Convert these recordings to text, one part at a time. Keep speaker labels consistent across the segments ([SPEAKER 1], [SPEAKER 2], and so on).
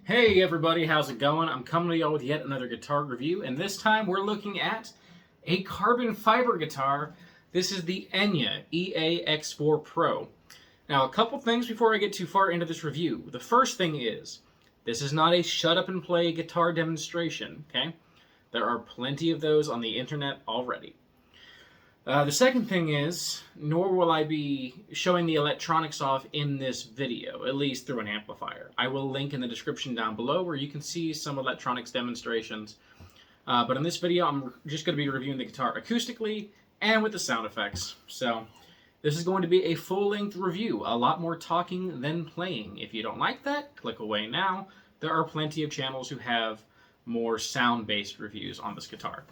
[SPEAKER 1] Hey everybody, how's it going? I'm coming to y'all with yet another guitar review, and this time we're looking at a carbon fiber guitar. This is the Enya EA-X4 Pro. Now, a couple things before I get too far into this review. The first thing is, this is not a shut up and play guitar demonstration, okay? There are plenty of those on the internet already. The second thing is, nor will I be showing the electronics off in this video, at least through an amplifier. I will link in the description down below where you can see some electronics demonstrations. But in this video, I'm just going to be reviewing the guitar acoustically and with the sound effects. So this is going to be a full-length review, a lot more talking than playing. If you don't like that, click away now. There are plenty of channels who have more sound-based reviews on this guitar.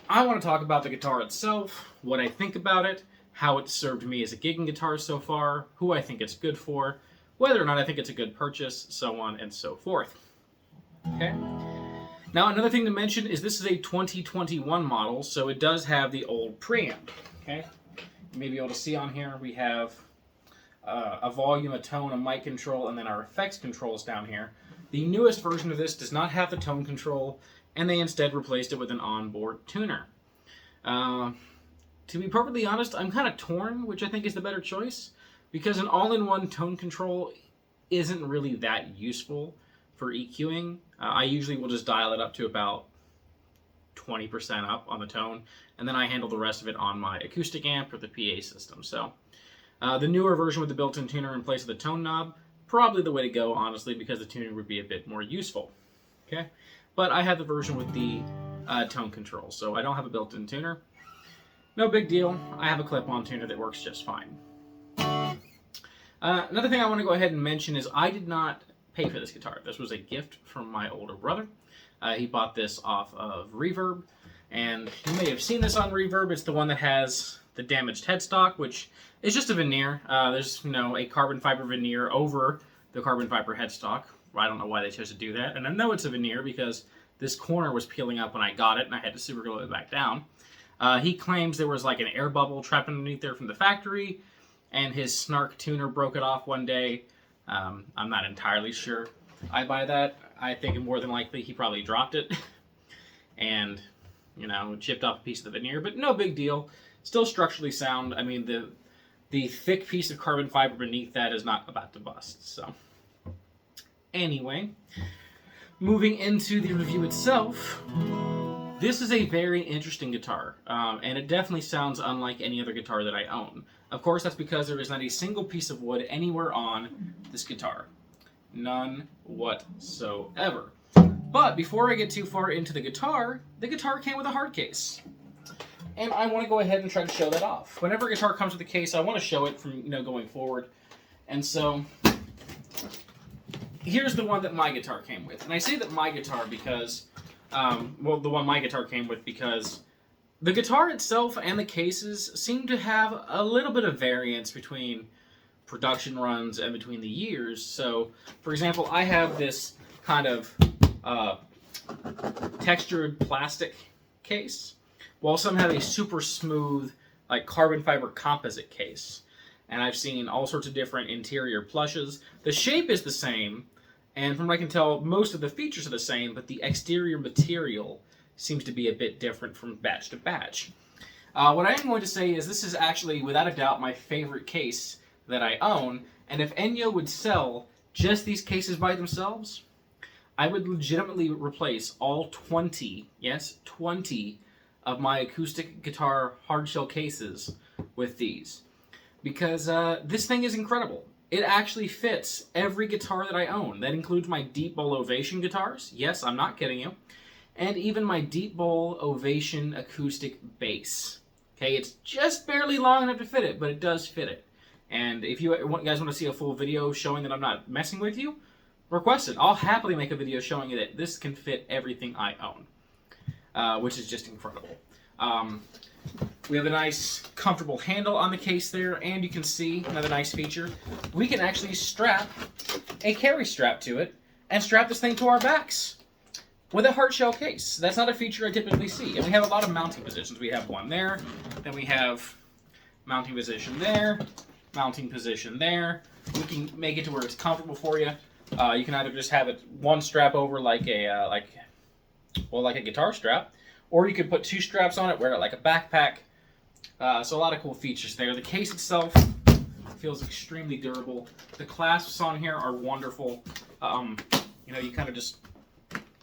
[SPEAKER 1] I want to talk about the guitar itself, what I think about it, how it's served me as a gigging guitar so far, who I think it's good for, whether or not I think it's a good purchase, so on and so forth. Okay. Now, another thing to mention is this is a 2021 model, so it does have the old preamp. Okay. You may be able to see on here we have a volume, a tone, a mic control, and then our effects controls down here. The newest version of this does not have the tone control, and they instead replaced it with an onboard tuner. To be perfectly honest, I'm kind of torn, which I think is the better choice, because an all-in-one tone control isn't really that useful for EQing. I usually will just dial it up to about 20% up on the tone, and then I handle the rest of it on my acoustic amp or the PA system. So the newer version with the built-in tuner in place of the tone knob, probably the way to go, honestly, because the tuner would be a bit more useful. Okay. But I have the version with the tone control, so I don't have a built-in tuner. No big deal. I have a clip-on tuner that works just fine. Another thing I want to go ahead and mention is I did not pay for this guitar. This was a gift from my older brother. He bought this off of Reverb, and you may have seen this on Reverb. It's the one that has the damaged headstock, which is just a veneer. There's a carbon fiber veneer over the carbon fiber headstock. I don't know why they chose to do that, and I know it's a veneer because this corner was peeling up when I got it, and I had to super glue it back down. He claims there was like an air bubble trapped underneath there from the factory, and his Snark tuner broke it off one day. I'm not entirely sure I buy that. I think more than likely he probably dropped it and, chipped off a piece of the veneer, but no big deal. Still structurally sound. I mean, the thick piece of carbon fiber beneath that is not about to bust, so. Anyway, moving into the review itself, this is a very interesting guitar, and it definitely sounds unlike any other guitar that I own. Of course, that's because there is not a single piece of wood anywhere on this guitar. None whatsoever. But before I get too far into the guitar came with a hard case. And I want to go ahead and try to show that off. Whenever a guitar comes with a case, I want to show it from, going forward. And so here's the one that my guitar came with. And I say that my guitar because, the one my guitar came with because the guitar itself and the cases seem to have a little bit of variance between production runs and between the years. So, for example, I have this kind of textured plastic case, while some have a super smooth, like carbon fiber composite case. And I've seen all sorts of different interior plushes. The shape is the same, and from what I can tell, most of the features are the same, but the exterior material seems to be a bit different from batch to batch. What I am going to say is this is actually, without a doubt, my favorite case that I own, and if Enya would sell just these cases by themselves, I would legitimately replace all 20, yes, 20 of my acoustic guitar hardshell cases with these. Because this thing is incredible. It actually fits every guitar that I own. That includes my Deep Bowl Ovation guitars. Yes, I'm not kidding you. And even my Deep Bowl Ovation acoustic bass. Okay, it's just barely long enough to fit it, but it does fit it. And if you guys want to see a full video showing that I'm not messing with you, request it. I'll happily make a video showing you that this can fit everything I own, which is just incredible. We have a nice, comfortable handle on the case there, and you can see another nice feature. We can actually strap a carry strap to it and strap this thing to our backs with a hardshell case. That's not a feature I typically see. And we have a lot of mounting positions. We have one there, then we have mounting position there, mounting position there. We can make it to where it's comfortable for you. You can either just have it one strap over like a like a guitar strap, or you could put 2 straps on it, wear it like a backpack. So a lot of cool features there. The case itself feels extremely durable. The clasps on here are wonderful. You know, you kind of just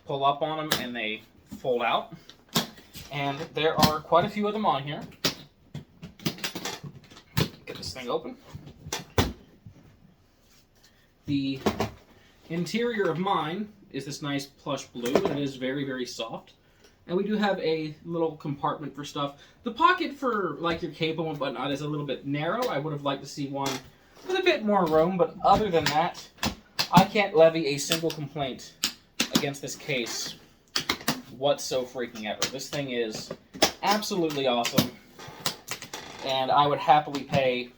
[SPEAKER 1] pull up on them and they fold out. And there are quite a few of them on here. Get this thing open. The interior of mine is this nice plush blue, and it is very, very soft. And we do have a little compartment for stuff. The pocket for like your cable and whatnot is a little bit narrow. I would have liked to see one with a bit more room, but other than that, I can't levy a single complaint against this case whatso freaking ever. This thing is absolutely awesome, and I would happily pay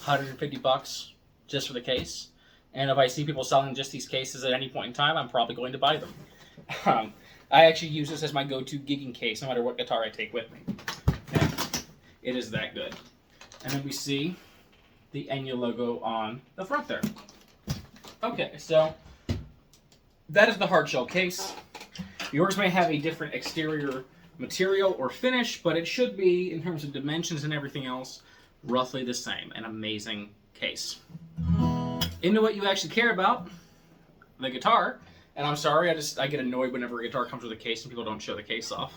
[SPEAKER 1] $150 just for the case. And if I see people selling just these cases at any point in time, I'm probably going to buy them. I actually use this as my go-to gigging case no matter what guitar I take with me. Okay. It is that good. And then we see the Enya logo on the front there. Okay, so that is the hard shell case. Yours may have a different exterior material or finish, but it should be, in terms of dimensions and everything else, roughly the same. An amazing case. Into what you actually care about, the guitar. And I'm sorry, I get annoyed whenever a guitar comes with a case and people don't show the case off.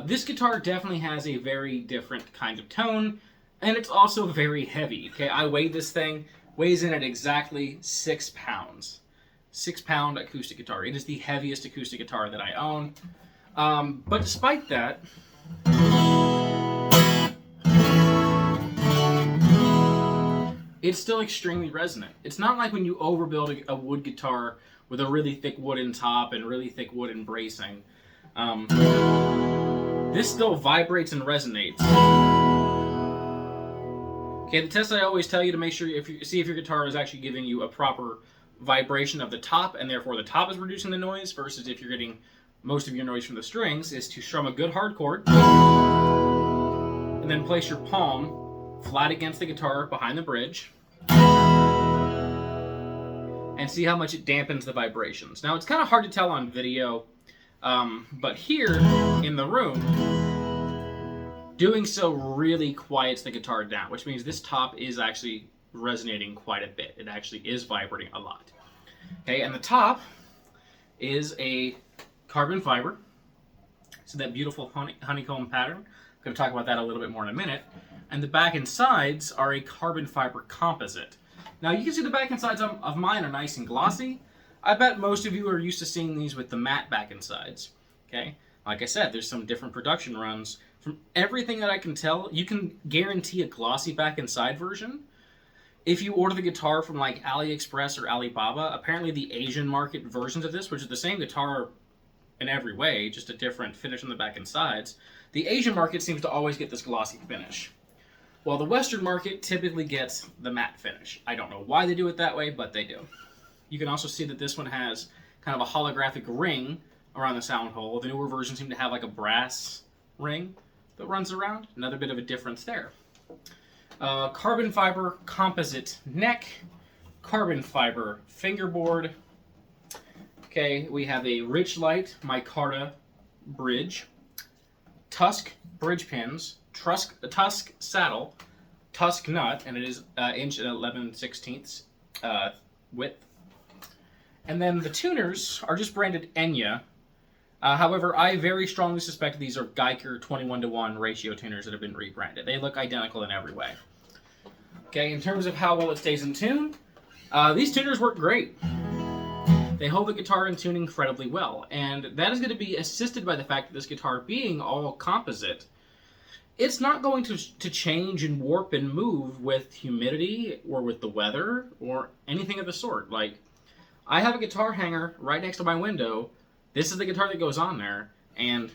[SPEAKER 1] This guitar definitely has a very different kind of tone, and it's also very heavy. Okay, I weighed this thing, weighs in at exactly 6 pounds. 6-pound acoustic guitar. It is the heaviest acoustic guitar that I own. But despite that, it's still extremely resonant. It's not like when you overbuild a wood guitar with a really thick wooden top and really thick wooden bracing. This still vibrates and resonates. Okay, the test I always tell you to make sure see if your guitar is actually giving you a proper vibration of the top, and therefore the top is reducing the noise, versus if you're getting most of your noise from the strings, is to strum a good hard chord, and then place your palm flat against the guitar behind the bridge, and see how much it dampens the vibrations. Now, it's kind of hard to tell on video, but here in the room, doing so really quiets the guitar down, which means this top is actually resonating quite a bit. It actually is vibrating a lot. Okay, and the top is a carbon fiber. So that beautiful honeycomb pattern. I'm going to talk about that a little bit more in a minute. And the back and sides are a carbon fiber composite. Now you can see the back and sides of mine are nice and glossy. I bet most of you are used to seeing these with the matte back and sides. Okay, like I said, there's some different production runs. From everything that I can tell, you can guarantee a glossy back and side version. If you order the guitar from like AliExpress or Alibaba, apparently the Asian market versions of this, which is the same guitar in every way, just a different finish on the back and sides, the Asian market seems to always get this glossy finish, while the Western market typically gets the matte finish. I don't know why they do it that way, but they do. You can also see that this one has kind of a holographic ring around the sound hole. The newer versions seem to have like a brass ring that runs around. Another bit of a difference there. Carbon fiber composite neck, carbon fiber fingerboard. Okay, we have a Richlite micarta bridge, Tusq bridge pins, Tusq saddle, Tusq nut, and it is inch and 11/16 width. And then the tuners are just branded Enya. However, I very strongly suspect these are Guyker 21:1 ratio tuners that have been rebranded. They look identical in every way. Okay, in terms of how well it stays in tune, these tuners work great. They hold the guitar in tune incredibly well, and that is going to be assisted by the fact that this guitar being all composite, it's not going to change and warp and move with humidity or with the weather or anything of the sort. Like, I have a guitar hanger right next to my window. This is the guitar that goes on there, and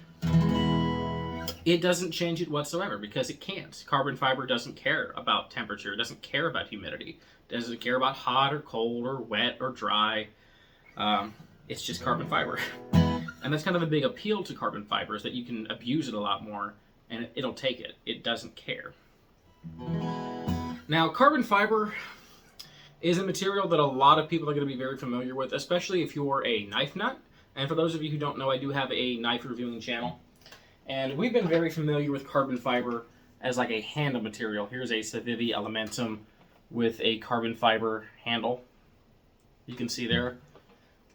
[SPEAKER 1] it doesn't change it whatsoever because it can't. Carbon fiber doesn't care about temperature, doesn't care about humidity, doesn't care about hot or cold or wet or dry. It's just carbon fiber. And that's kind of a big appeal to carbon fiber, is that you can abuse it a lot more and it'll take it. It doesn't care. Now, carbon fiber is a material that a lot of people are going to be very familiar with, especially if you're a knife nut. And for those of you who don't know, I do have a knife reviewing channel. And we've been very familiar with carbon fiber as like a handle material. Here's a Civivi Elementum with a carbon fiber handle. You can see there.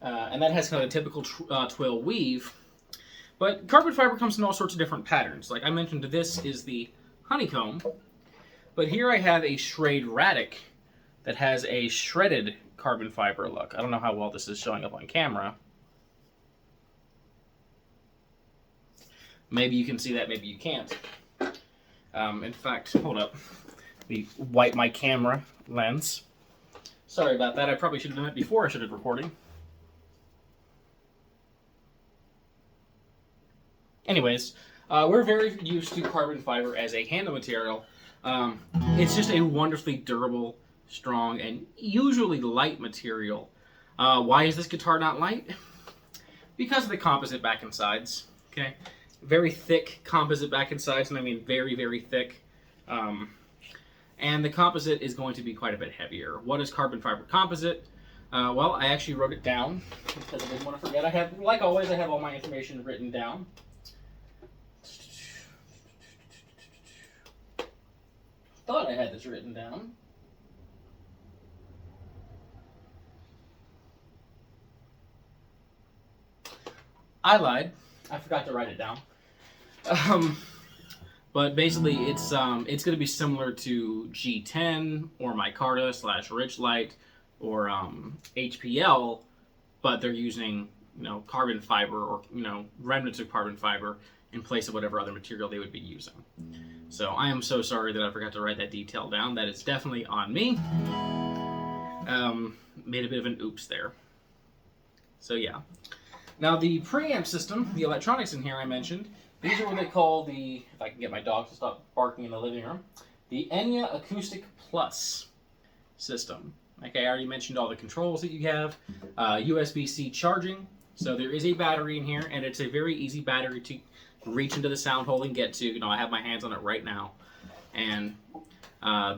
[SPEAKER 1] And that has kind of a typical twill weave. But carbon fiber comes in all sorts of different patterns. Like I mentioned, this is the honeycomb. But here I have a Schrade Radic that has a shredded carbon fiber look. I don't know how well this is showing up on camera. Maybe you can see that, maybe you can't. In fact, hold up. Let me wipe my camera lens. Sorry about that. I probably should have done it before I started recording. Anyways, we're very used to carbon fiber as a handle material. It's just a wonderfully durable, strong, and usually light material. Why is this guitar not light? Because of the composite back and sides. Okay, very thick composite back and sides, and I mean very, very thick. And the composite is going to be quite a bit heavier. What is carbon fiber composite? Well, I actually wrote it down because I didn't want to forget. I have, like always, I have all my information written down. Thought I had this written down. I lied. I forgot to write it down. But basically, it's going to be similar to G10 or micarta / Richlite or HPL, but they're using carbon fiber or remnants of carbon fiber in place of whatever other material they would be using. So I am so sorry that I forgot to write that detail down. That is definitely on me. Made a bit of an oops there. So yeah. Now the preamp system, the electronics in here I mentioned, these are what they call the, if I can get my dog to stop barking in the living room, the Enya AcousticPlus system. Okay, I already mentioned all the controls that you have. USB-C charging. So there is a battery in here, and it's a very easy battery to reach into the sound hole and get to. I have my hands on it right now. And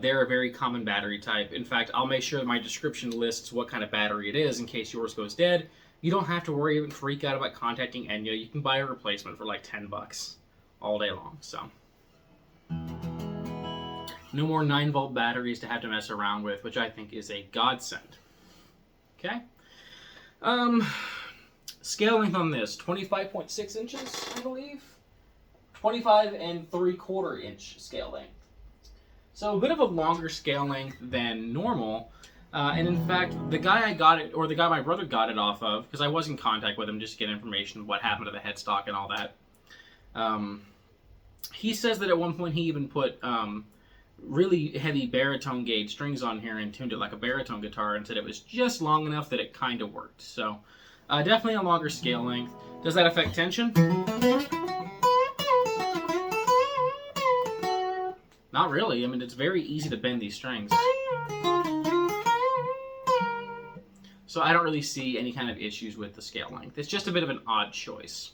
[SPEAKER 1] they're a very common battery type. In fact, I'll make sure my description lists what kind of battery it is in case yours goes dead. You don't have to worry and freak out about contacting Enya. You can buy a replacement for like $10 all day long. So no more 9-volt batteries to have to mess around with, which I think is a godsend. Okay. Scale length on this, 25.6 inches, I believe. 25 3/4 inch scale length. So a bit of a longer scale length than normal. And in fact, the guy I got it, or the guy my brother got it off of, because I was in contact with him just to get information, what happened to the headstock and all that. He says that at one point he even put really heavy baritone gauge strings on here and tuned it like a baritone guitar and said it was just long enough that it kind of worked. So definitely a longer scale length. Does that affect tension? Not really. I mean, it's very easy to bend these strings. So I don't really see any kind of issues with the scale length. It's just a bit of an odd choice.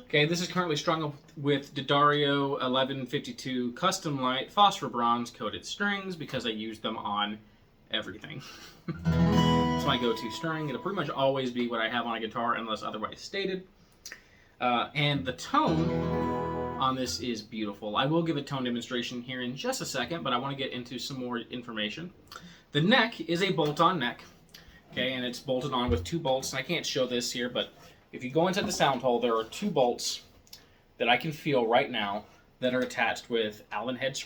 [SPEAKER 1] Okay, this is currently strung up with D'Addario 1152 Custom Light Phosphor Bronze coated strings because I use them on everything. It's my go-to string. It'll pretty much always be what I have on a guitar unless otherwise stated. And the tone on this is beautiful. I will give a tone demonstration here in just a second, but I want to get into some more information. The neck is a bolt-on neck, okay, and it's bolted on with 2 bolts. And I can't show this here, but if you go into the sound hole, there are 2 bolts that I can feel right now that are attached with Allen head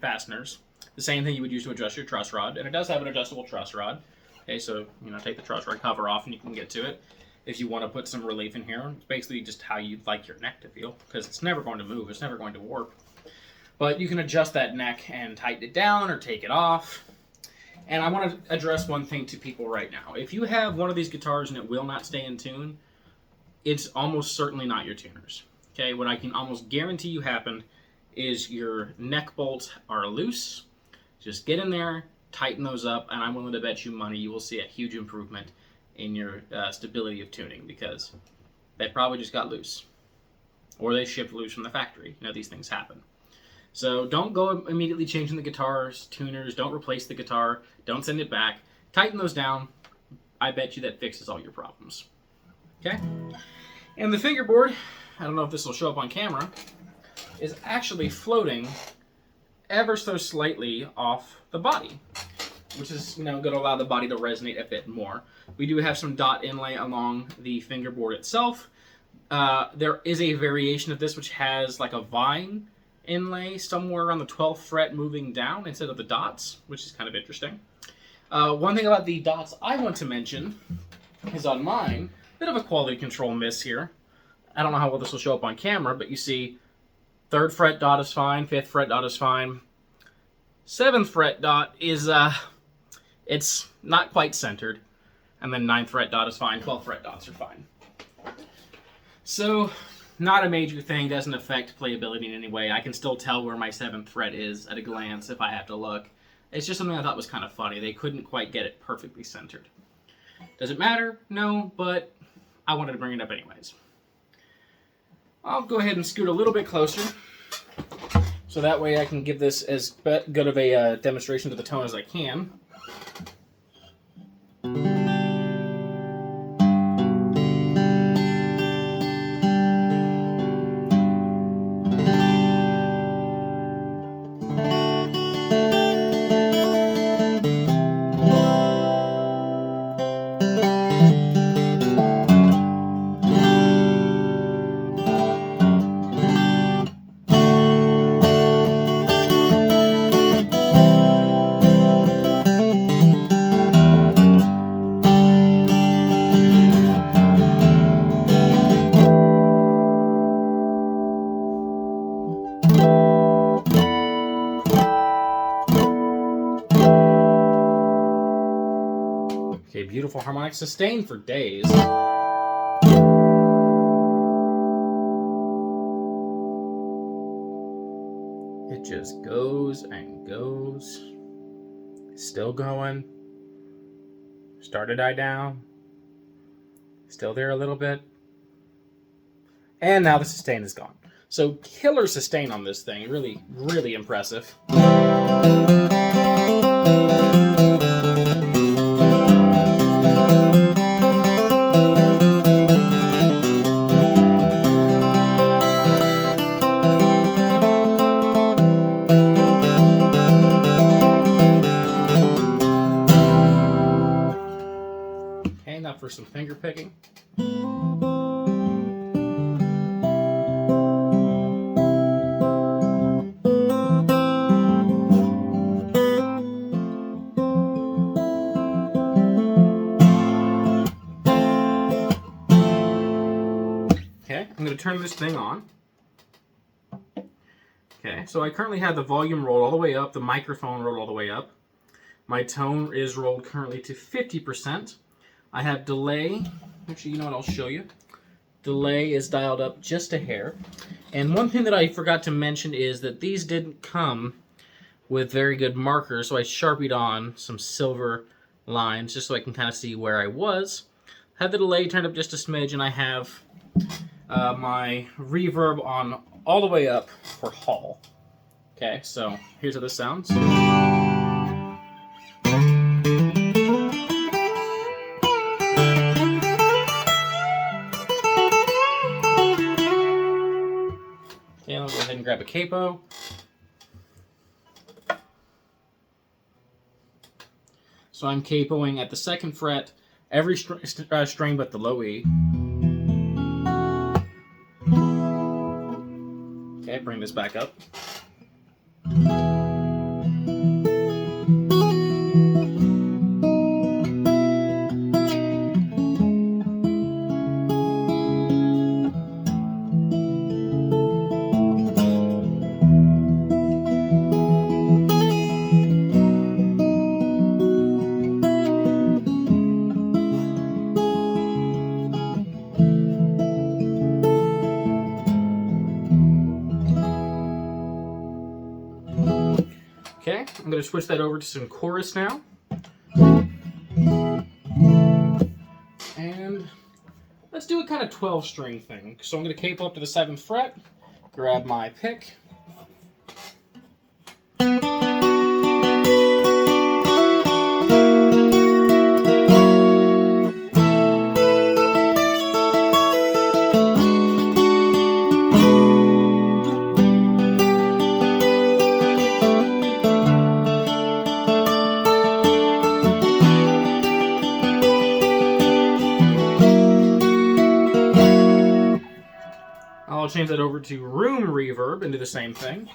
[SPEAKER 1] fasteners. The same thing you would use to adjust your truss rod, and it does have an adjustable truss rod. Okay, so take the truss rod cover off and you can get to it. If you want to put some relief in here, it's basically just how you'd like your neck to feel, because it's never going to move, it's never going to warp. But you can adjust that neck and tighten it down or take it off. And I want to address one thing to people right now. If you have one of these guitars and it will not stay in tune, it's almost certainly not your tuners. Okay, what I can almost guarantee you happened is your neck bolts are loose. Just get in there, tighten those up, and I'm willing to bet you money you will see a huge improvement in your stability of tuning, because they probably just got loose. Or they shipped loose from the factory. These things happen. So don't go immediately changing the guitars, tuners, don't replace the guitar, don't send it back. Tighten those down. I bet you that fixes all your problems. Okay? And the fingerboard, I don't know if this will show up on camera, is actually floating ever so slightly off the body, which is going to allow the body to resonate a bit more. We do have some dot inlay along the fingerboard itself. There is a variation of this which has like a vine inlay somewhere around the 12th fret moving down instead of the dots, which is kind of interesting. One thing about the dots I want to mention is on mine, bit of a quality control miss here. I don't know how well this will show up on camera, but you see 3rd fret dot is fine, 5th fret dot is fine. 7th fret dot is, it's not quite centered. And then 9th fret dot is fine, 12th fret dots are fine. So, not a major thing, doesn't affect playability in any way. I can still tell where my 7th fret is at a glance if I have to look. It's just something I thought was kind of funny. They couldn't quite get it perfectly centered. Does it matter? No, but I wanted to bring it up anyways. I'll go ahead and scoot a little bit closer, so that way I can give this as good of a demonstration to the tone as I can. Okay, beautiful harmonic sustain for days. It just goes and goes. Still going. Start to die down. Still there a little bit. And now the sustain is gone. So killer sustain on this thing. Really, really impressive. Okay, now for some finger picking. Okay, I'm going to turn this thing on. Okay, so I currently have the volume rolled all the way up, the microphone rolled all the way up. My tone is rolled currently to 50%. I have delay. Actually, you know what, I'll show you. Delay is dialed up just a hair. And one thing that I forgot to mention is that these didn't come with very good markers, so I sharpied on some silver lines just so I can kind of see where I was. Have the delay turned up just a smidge, and I have my reverb on all the way up for Hall. Okay, so here's how this sounds. Okay, I'll go ahead and grab a capo. So I'm capoing at the 2nd fret, every string but the low E. Okay, bring this back up. Okay, I'm going to switch that over to some chorus now. And let's do a kind of 12-string thing. So I'm going to capo up to the 7th fret, grab my pick, change that over to room reverb and do the same thing.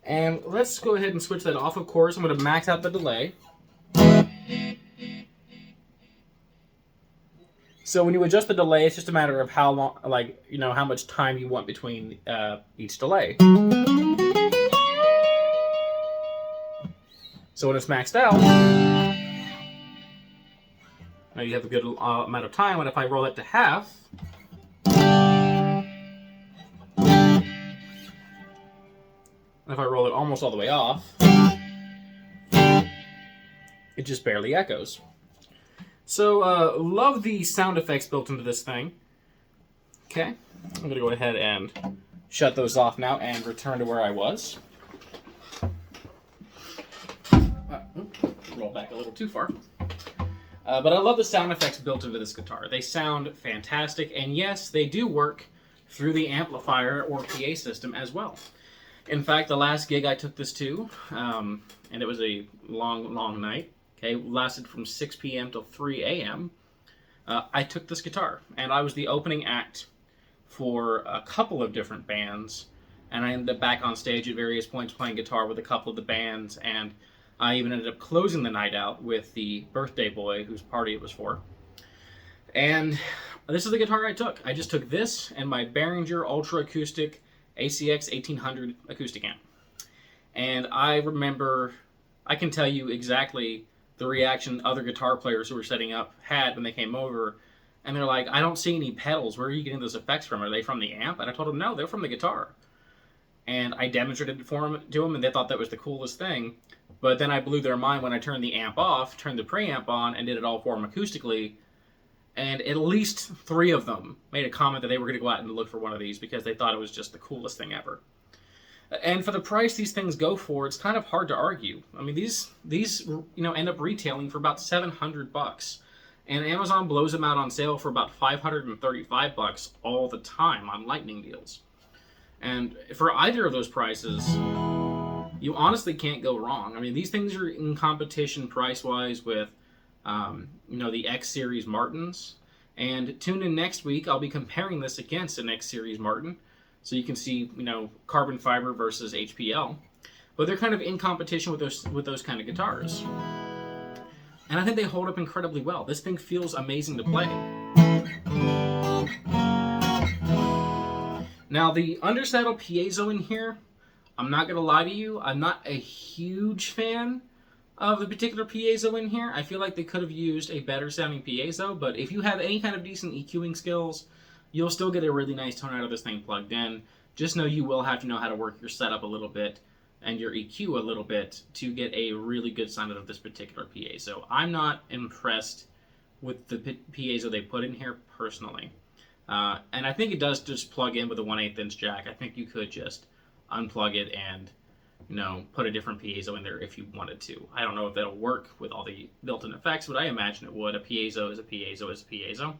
[SPEAKER 1] And let's go ahead and switch that off, of course. I'm going to max out the delay. So when you adjust the delay, it's just a matter of how long, like, you know, how much time you want between each delay. So when it's maxed out, now you have a good amount of time. And if I roll it to half, if I roll it almost all the way off, it just barely echoes. So, love the sound effects built into this thing. Okay, I'm going to go ahead and shut those off now and return to where I was. Roll back a little too far. But I love the sound effects built into this guitar. They sound fantastic, and yes, they do work through the amplifier or PA system as well. In fact, the last gig I took this to, and it was a long, long night, okay, lasted from 6 p.m. till 3 a.m., I took this guitar, and I was the opening act for a couple of different bands, and I ended up back on stage at various points playing guitar with a couple of the bands, and I even ended up closing the night out with the birthday boy whose party it was for. And this is the guitar I took. I just took this and my Behringer Ultra Acoustic ACX 1800 acoustic amp. And I remember, I can tell you exactly the reaction other guitar players who were setting up had when they came over. And they're like, I don't see any pedals. Where are you getting those effects from? Are they from the amp? And I told them, no, they're from the guitar. And I demonstrated it to them, and they thought that was the coolest thing. But then I blew their mind when I turned the amp off, turned the preamp on, and did it all for them acoustically. And at least 3 of them made a comment that they were going to go out and look for one of these because they thought it was just the coolest thing ever. And for the price these things go for, it's kind of hard to argue. I mean, these end up retailing for about $700, and Amazon blows them out on sale for about $535 all the time on lightning deals. And for either of those prices, you honestly can't go wrong. I mean, these things are in competition price-wise with the X Series Martins. And tune in next week, I'll be comparing this against an X Series Martin. So you can see, carbon fiber versus HPL. But they're kind of in competition with those kind of guitars. And I think they hold up incredibly well. This thing feels amazing to play. Now, the undersaddle piezo in here, I'm not going to lie to you, I'm not a huge fan of the particular piezo in here. I feel like they could have used a better sounding piezo, but if you have any kind of decent EQing skills, you'll still get a really nice tone out of this thing plugged in. Just know you will have to know how to work your setup a little bit and your EQ a little bit to get a really good sound out of this particular piezo. I'm not impressed with the piezo they put in here personally. And I think it does just plug in with a 1/8 inch jack. I think you could just unplug it and put a different piezo in there if you wanted to. I don't know if that'll work with all the built-in effects, but I imagine it would. A piezo is a piezo is a piezo.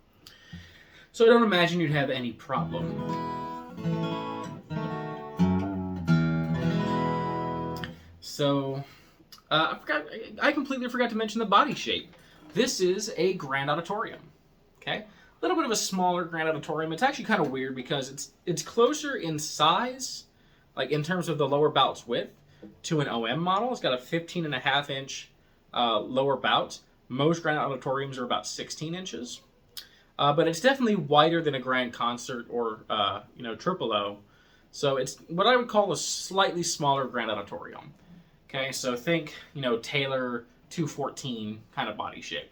[SPEAKER 1] So I don't imagine you'd have any problem. So, I completely forgot to mention the body shape. This is a Grand Auditorium, okay? A little bit of a smaller Grand Auditorium. It's actually kind of weird because it's closer in size, like in terms of the lower bout's width, to an OM model. It's got a 15.5 inch lower bout. Most Grand Auditoriums are about 16 inches. But it's definitely wider than a Grand Concert or, Triple O. So it's what I would call a slightly smaller Grand Auditorium. Okay, so think, Taylor 214 kind of body shape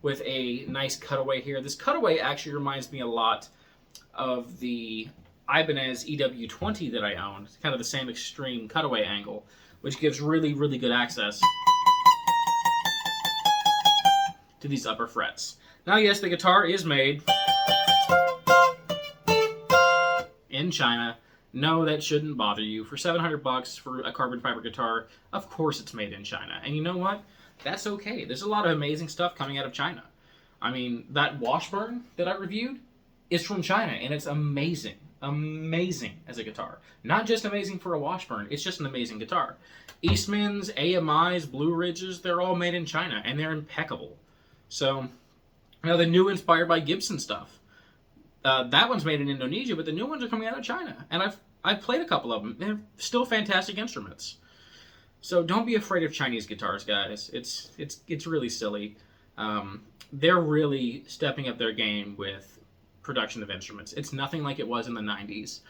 [SPEAKER 1] with a nice cutaway here. This cutaway actually reminds me a lot of the Ibanez EW20 that I owned. It's kind of the same extreme cutaway angle, which gives really, really good access to these upper frets. Now, yes, the guitar is made in China, No, that shouldn't bother you. For 700 bucks for a carbon fiber guitar, of course it's made in China. And you know what? That's okay. There's a lot of amazing stuff coming out of China. I mean, that Washburn that I reviewed is from China, and it's amazing. Amazing as a guitar. Not just amazing for a Washburn, it's just an amazing guitar. Eastmans, AMIs, Blue Ridges, they're all made in China, and they're impeccable. So, now the new inspired by Gibson stuff. That one's made in Indonesia, but the new ones are coming out of China. And I've played a couple of them. They're still fantastic instruments. So don't be afraid of Chinese guitars, guys. It's really silly. They're really stepping up their game with production of instruments. It's nothing like it was in the 90s.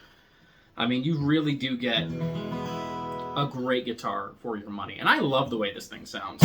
[SPEAKER 1] I mean, you really do get a great guitar for your money. And I love the way this thing sounds.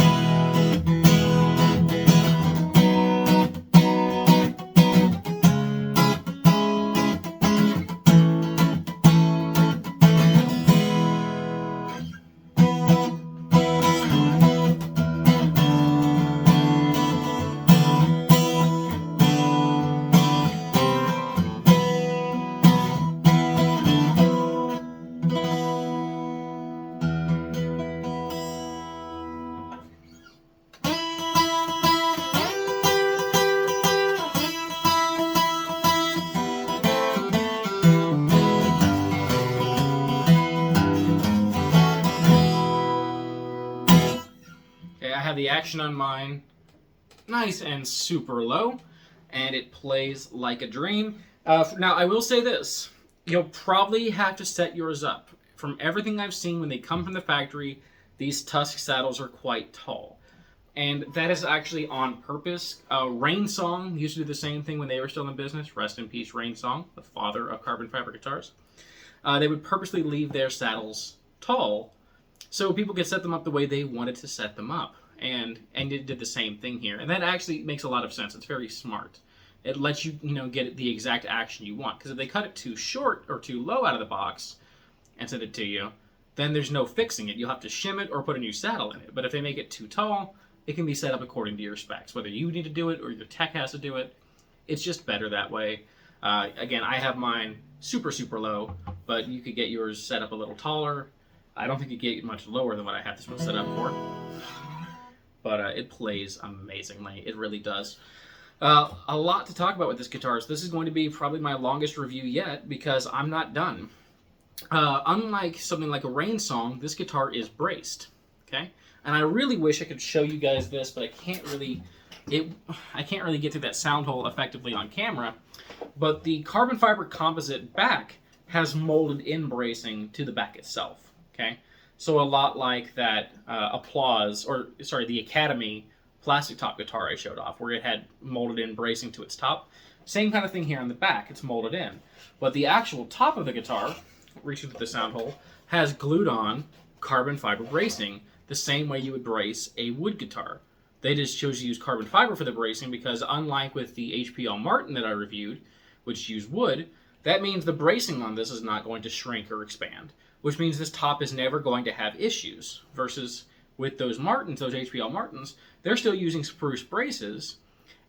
[SPEAKER 1] The action on mine nice and super low, and it plays like a dream. Now I will say this, you'll probably have to set yours up. From everything I've seen, when they come from the factory, these Tusq saddles are quite tall, and that is actually on purpose. Rain Song used to do the same thing when they were still in business. Rest in peace, Rain Song, the father of carbon fiber guitars. They would purposely leave their saddles tall so people could set them up the way they wanted to set them up. And it did the same thing here. And that actually makes a lot of sense. It's very smart. It lets you, get the exact action you want. Because if they cut it too short or too low out of the box and send it to you, then there's no fixing it. You'll have to shim it or put a new saddle in it. But if they make it too tall, it can be set up according to your specs. Whether you need to do it or your tech has to do it, it's just better that way. Again, I have mine super, super low, but you could get yours set up a little taller. I don't think you get much lower than what I have this one set up for. But it plays amazingly. It really does. A lot to talk about with this guitar. So this is going to be probably my longest review yet because I'm not done. Unlike something like a Rain Song, this guitar is braced. Okay, and I really wish I could show you guys this, but I can't really. I can't really get through that sound hole effectively on camera. But the carbon fiber composite back has molded in bracing to the back itself. Okay. So a lot like that the Academy plastic top guitar I showed off, where it had molded in bracing to its top. Same kind of thing here on the back, it's molded in. But the actual top of the guitar, reaching to the sound hole, has glued on carbon fiber bracing, the same way you would brace a wood guitar. They just chose to use carbon fiber for the bracing because unlike with the HPL Martin that I reviewed, which used wood, that means the bracing on this is not going to shrink or expand, which means this top is never going to have issues. Versus with those Martins, those HPL Martins, they're still using spruce braces,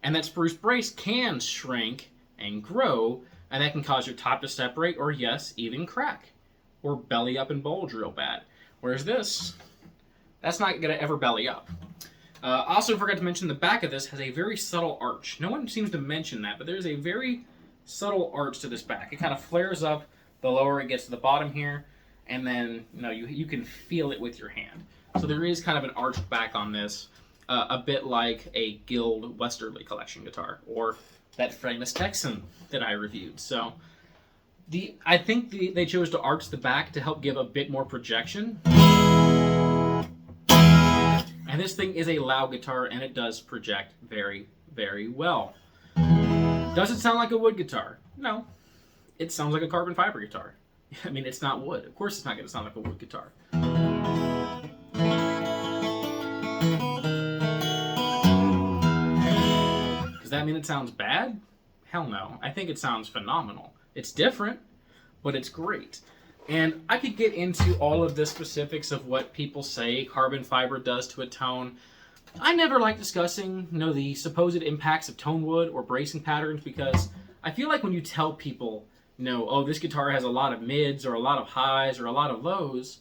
[SPEAKER 1] and that spruce brace can shrink and grow, and that can cause your top to separate, or yes, even crack, or belly up and bulge real bad. Whereas this, that's not going to ever belly up. Also forgot to mention the back of this has a very subtle arch. No one seems to mention that, but there's a very subtle arch to this back. It kind of flares up the lower it gets to the bottom here, and then you can feel it with your hand. So there is kind of an arched back on this, a bit like a Guild Westerly collection guitar, or that famous Texan that I reviewed. So I think they chose to arch the back to help give a bit more projection. And this thing is a loud guitar, and it does project very, very well. Does it sound like a wood guitar? No. It sounds like a carbon fiber guitar. I mean, it's not wood. Of course it's not going to sound like a wood guitar. Does that mean it sounds bad? Hell no. I think it sounds phenomenal. It's different, but it's great. And I could get into all of the specifics of what people say carbon fiber does to a tone. I never like discussing, the supposed impacts of tone wood or bracing patterns, because I feel like when you tell people oh, this guitar has a lot of mids or a lot of highs or a lot of lows.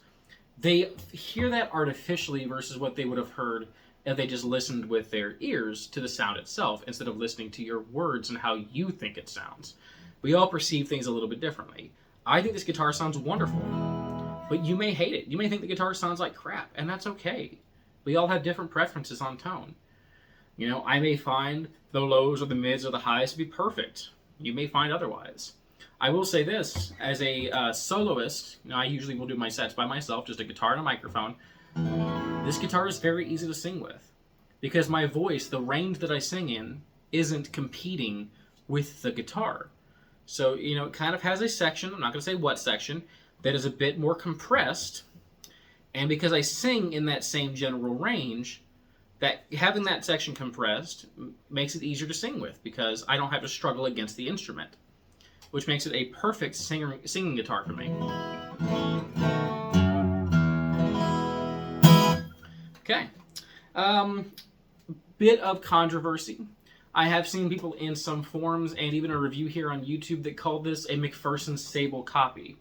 [SPEAKER 1] They hear that artificially versus what they would have heard if they just listened with their ears to the sound itself instead of listening to your words and how you think it sounds. We all perceive things a little bit differently. I think this guitar sounds wonderful, but you may hate it. You may think the guitar sounds like crap, and that's okay. We all have different preferences on tone. I may find the lows or the mids or the highs to be perfect. You may find otherwise. I will say this, as a soloist, I usually will do my sets by myself, just a guitar and a microphone. This guitar is very easy to sing with because my voice, the range that I sing in, isn't competing with the guitar. So, it kind of has a section, I'm not going to say what section, that is a bit more compressed. And because I sing in that same general range, that having that section compressed makes it easier to sing with because I don't have to struggle against the instrument, which makes it a perfect singing guitar for me. Okay. Bit of controversy. I have seen people in some forums and even a review here on YouTube that called this a McPherson Sable copy.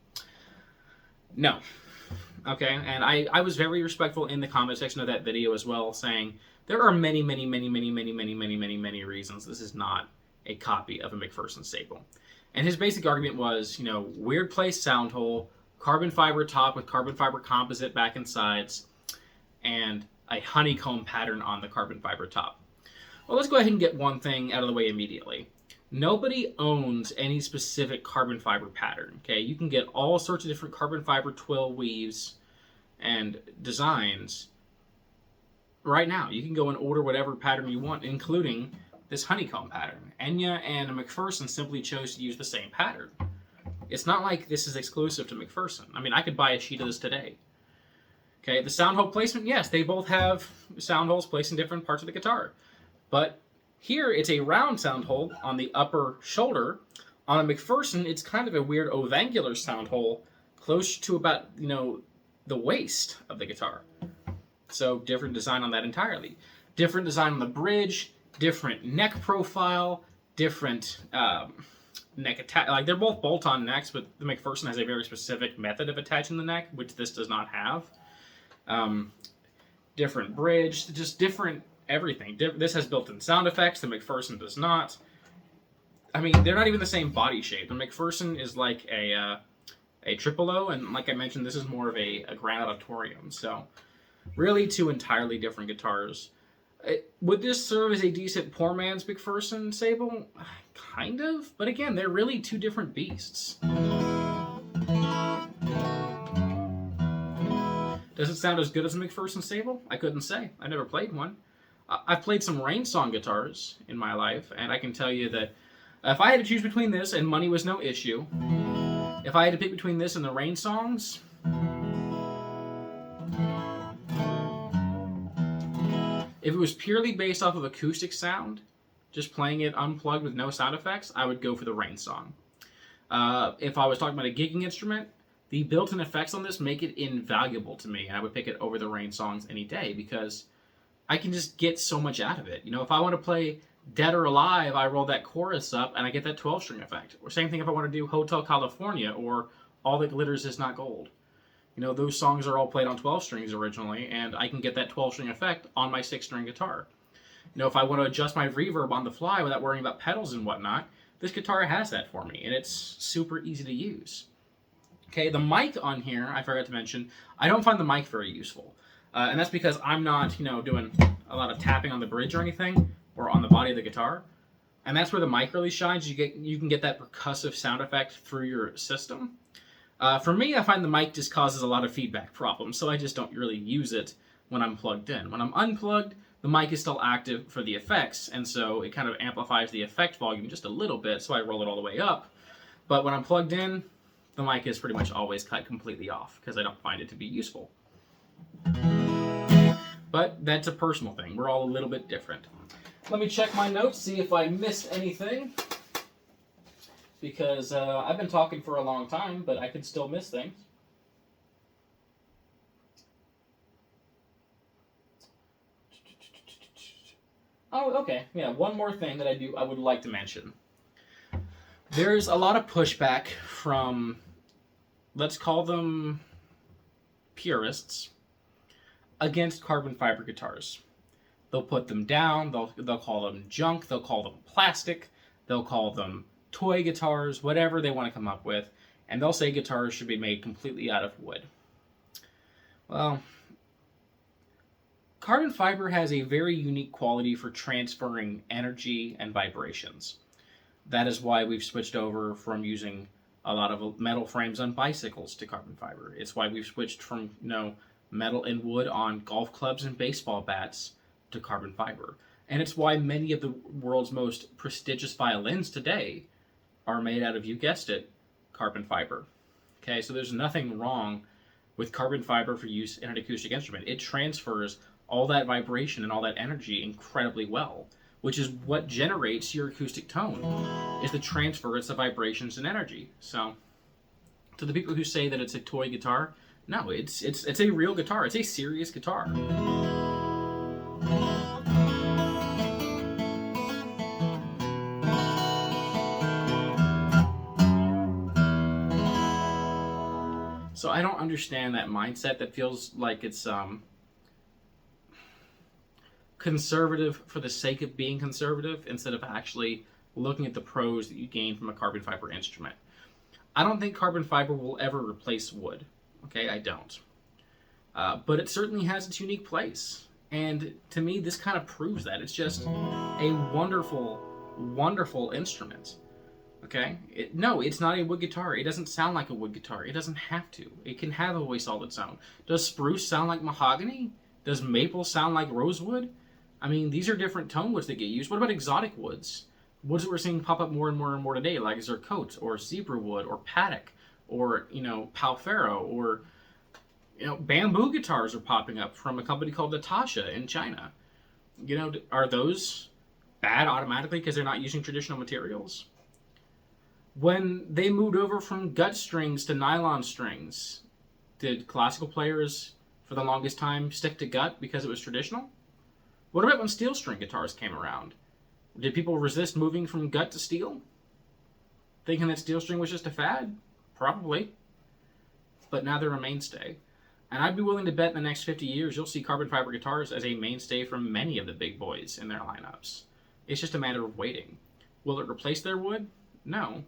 [SPEAKER 1] No. Okay, and I was very respectful in the comment section of that video as well, saying there are many reasons this is not a copy of a McPherson Sable. And his basic argument was, weird placed sound hole, carbon fiber top with carbon fiber composite back and sides, and a honeycomb pattern on the carbon fiber top. Well, let's go ahead and get one thing out of the way immediately. Nobody owns any specific carbon fiber pattern, okay? You can get all sorts of different carbon fiber twill weaves and designs right now. You can go and order whatever pattern you want, including this honeycomb pattern. Enya and McPherson simply chose to use the same pattern. It's not like this is exclusive to McPherson. I mean, I could buy a sheet of this today. Okay, the sound hole placement, yes, they both have sound holes placed in different parts of the guitar. But here, it's a round sound hole on the upper shoulder. On a McPherson, it's kind of a weird ovangular sound hole close to about, the waist of the guitar. So different design on that entirely. Different design on the bridge, different neck profile, different neck attach. Like, they're both bolt-on necks, but the McPherson has a very specific method of attaching the neck, which this does not have. Different bridge, just different everything. This has built-in sound effects. The McPherson does not. I mean, they're not even the same body shape. The McPherson is like a triple O, and like I mentioned, this is more of a grand auditorium. So, really, two entirely different guitars. Would this serve as a decent poor man's McPherson Sable? Kind of, but again, they're really two different beasts. Does it sound as good as a McPherson Sable? I couldn't say. I never played one. I've played some rain song guitars in my life, and I can tell you that if I had to choose between this, and money was no issue, if I had to pick between this and the rain songs, if it was purely based off of acoustic sound, just playing it unplugged with no sound effects, I would go for the rain song. If I was talking about a gigging instrument, the built-in effects on this make it invaluable to me, and I would pick it over the rain songs any day because I can just get so much out of it. If I want to play Dead or Alive, I roll that chorus up and I get that 12-string effect. Or same thing if I want to do Hotel California or All That Glitters Is Not Gold. Those songs are all played on 12 strings originally, and I can get that 12-string effect on my 6-string guitar. If I want to adjust my reverb on the fly without worrying about pedals and whatnot, this guitar has that for me, and it's super easy to use. Okay, the mic on here, I forgot to mention, I don't find the mic very useful. And that's because I'm not, doing a lot of tapping on the bridge or anything, or on the body of the guitar. And that's where the mic really shines. You can get that percussive sound effect through your system. For me, I find the mic just causes a lot of feedback problems, so I just don't really use it when I'm plugged in. When I'm unplugged, the mic is still active for the effects, and so it kind of amplifies the effect volume just a little bit, so I roll it all the way up. But when I'm plugged in, the mic is pretty much always cut completely off, because I don't find it to be useful. But that's a personal thing. We're all a little bit different. Let me check my notes, see if I missed anything. Because I've been talking for a long time, but I could still miss things. Oh, okay. Yeah, one more thing that I would like to mention. There's a lot of pushback from, let's call them purists, against carbon fiber guitars. They'll put them down, they'll call them junk, they'll call them plastic, they'll call them toy guitars, whatever they want to come up with, and they'll say guitars should be made completely out of wood. Well, carbon fiber has a very unique quality for transferring energy and vibrations. That is why we've switched over from using a lot of metal frames on bicycles to carbon fiber. It's why we've switched from, metal and wood on golf clubs and baseball bats to carbon fiber. And it's why many of the world's most prestigious violins today are made out of, you guessed it, carbon fiber. Okay, so there's nothing wrong with carbon fiber for use in an acoustic instrument. It transfers all that vibration and all that energy incredibly well, which is what generates your acoustic tone, is the transference of vibrations and energy. So, to the people who say that it's a toy guitar, no, it's a real guitar. It's a serious guitar. So I don't understand that mindset that feels like it's conservative for the sake of being conservative instead of actually looking at the pros that you gain from a carbon fiber instrument. I don't think carbon fiber will ever replace wood. Okay, I don't. But it certainly has its unique place. And to me, this kind of proves that. It's just a wonderful, wonderful instrument. Okay? No, it's not a wood guitar. It doesn't sound like a wood guitar. It doesn't have to. It can have a voice all its own. Does spruce sound like mahogany? Does maple sound like rosewood? I mean, these are different tone woods that get used. What about exotic woods? Woods that we're seeing pop up more and more and more today, like zircote or zebra wood or paddock or, palfaro or, bamboo guitars are popping up from a company called Gotoh in China. Are those bad automatically because they're not using traditional materials? When they moved over from gut strings to nylon strings, did classical players for the longest time stick to gut because it was traditional? What about when steel string guitars came around? Did people resist moving from gut to steel? Thinking that steel string was just a fad? Probably. But now they're a mainstay. And I'd be willing to bet in the next 50 years you'll see carbon fiber guitars as a mainstay from many of the big boys in their lineups. It's just a matter of waiting. Will it replace their wood? No.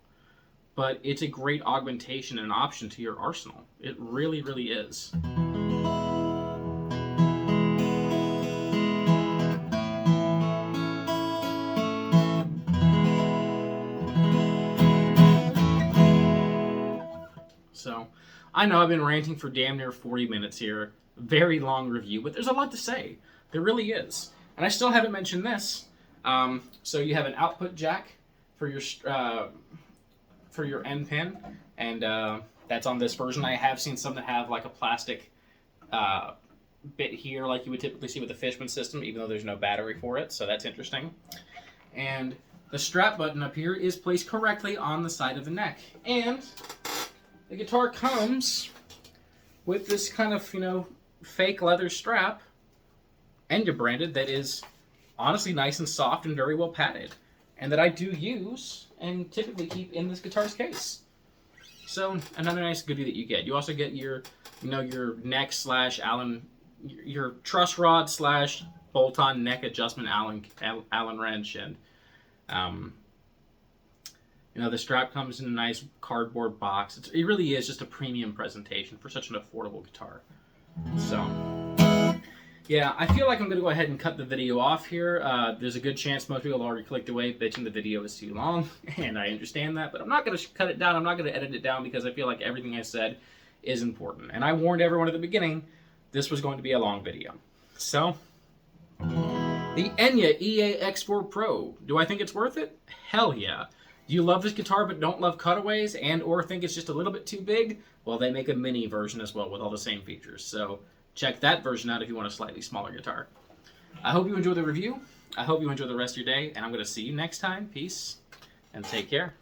[SPEAKER 1] But it's a great augmentation and option to your arsenal. It really, really is. So, I know I've been ranting for damn near 40 minutes here. Very long review, but there's a lot to say. There really is. And I still haven't mentioned this. So you have an output jack for your end pin, and that's on this version. I have seen some that have like a plastic bit here like you would typically see with the Fishman system, even though there's no battery for it, so that's interesting. And the strap button up here is placed correctly on the side of the neck. And the guitar comes with this kind of, fake leather strap, Enya branded, that is honestly nice and soft and very well padded, and that I do use and typically keep in this guitar's case. So another nice goodie that you get. You also get your, your neck / Allen, your truss rod / bolt-on neck adjustment Allen wrench, and the strap comes in a nice cardboard box. It really is just a premium presentation for such an affordable guitar. So, yeah, I feel like I'm going to go ahead and cut the video off here. There's a good chance most people already clicked away bitching the video is too long, and I understand that, but I'm not going to cut it down. I'm not going to edit it down because I feel like everything I said is important. And I warned everyone at the beginning this was going to be a long video. So, the Enya EA-X4 Pro. Do I think it's worth it? Hell yeah. Do you love this guitar but don't love cutaways and or think it's just a little bit too big? Well, they make a mini version as well with all the same features. So check that version out if you want a slightly smaller guitar. I hope you enjoy the review. I hope you enjoy the rest of your day, and I'm going to see you next time. Peace, and take care.